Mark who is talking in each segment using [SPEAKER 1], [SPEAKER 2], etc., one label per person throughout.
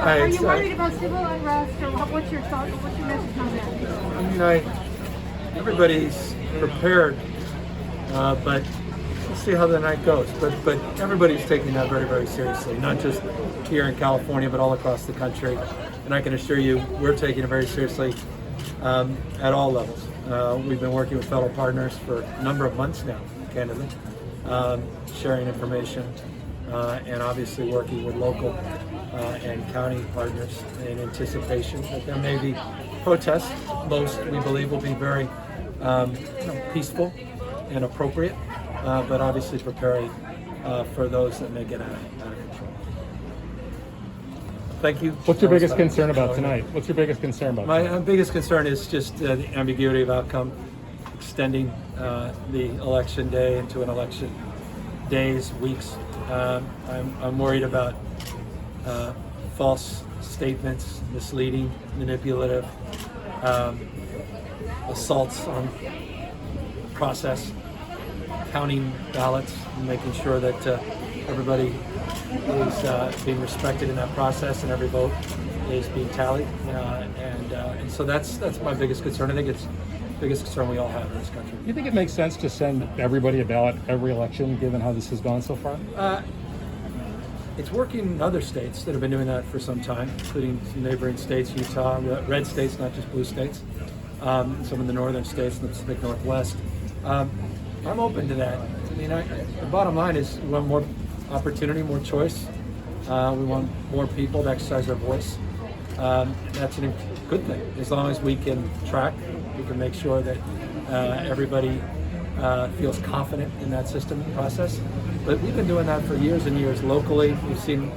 [SPEAKER 1] Are you worried about civil unrest, or what's your thought? What's your message on that?
[SPEAKER 2] I mean, everybody's prepared, but we'll see how the night goes. But everybody's taking that very, very seriously, not just here in California, but all across the country. And I can assure you, we're taking it very seriously at all levels. We've been working with federal partners for a number of months now, candidly, sharing information, and obviously working with local and county partners in anticipation that there may be protests. Most, we believe, will be very peaceful and appropriate, but obviously preparing for those that may get out of control. Thank you.
[SPEAKER 3] What's your biggest concern about tonight? What's your biggest concern about tonight?
[SPEAKER 2] My biggest concern is just the ambiguity of outcome, extending the election day into an election days, weeks. I'm worried about false statements, misleading, manipulative, assaults on process, counting ballots, and making sure that everybody is being respected in that process and every vote is being tallied. And so that's my biggest concern. I think it's the biggest concern we all have in this country.
[SPEAKER 3] Do you think it makes sense to send everybody a ballot every election, given how this has gone so far?
[SPEAKER 2] It's working in other states that have been doing that for some time, including some neighboring states, Utah, red states, not just blue states, some of the northern states in the Pacific Northwest. I'm open to that. I mean, the bottom line is we want more opportunity, more choice. We want more people to exercise their voice. That's a good thing. As long as we can track, we can make sure that everybody feels confident in that system and process. But we've been doing that for years and years locally. We've seen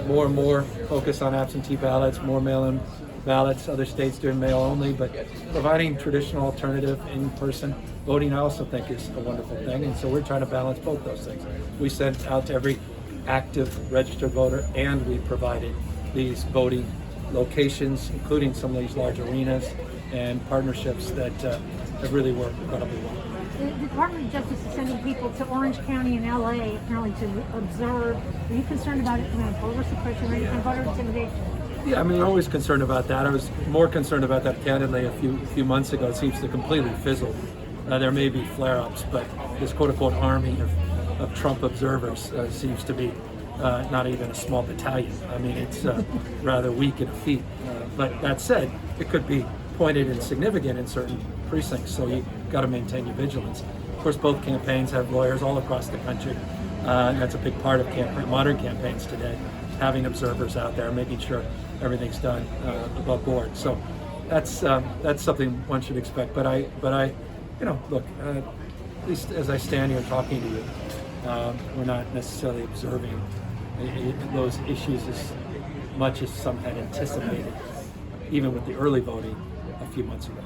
[SPEAKER 2] more and more focus on absentee ballots, more mail-in ballots, other states doing mail only, but providing traditional alternative in-person voting I also think is a wonderful thing. And so we're trying to balance both those things. We sent out to every active registered voter, and we provided these voting locations, including some of these large arenas and partnerships that have really worked incredibly well.
[SPEAKER 1] The Department of Justice is sending people to Orange County and LA apparently to observe. Are you concerned about it, voter suppression or any kind of voter intimidation?
[SPEAKER 2] Yeah, I mean, we're always concerned about that. I was more concerned about that candidly a few months ago. It seems to completely fizzle. There may be flare-ups, but this quote-unquote army of Trump observers seems to be not even a small battalion. I mean, it's rather weak and effete. But that said, it could be pointed and significant in certain precincts, so you got to maintain your vigilance. Of course, both campaigns have lawyers all across the country. That's a big part of modern campaigns today, having observers out there, making sure everything's done above board. So that's something one should expect. But I, look, at least as I stand here talking to you, we're not necessarily observing those issues as much as some had anticipated, even with the early voting a few months ago.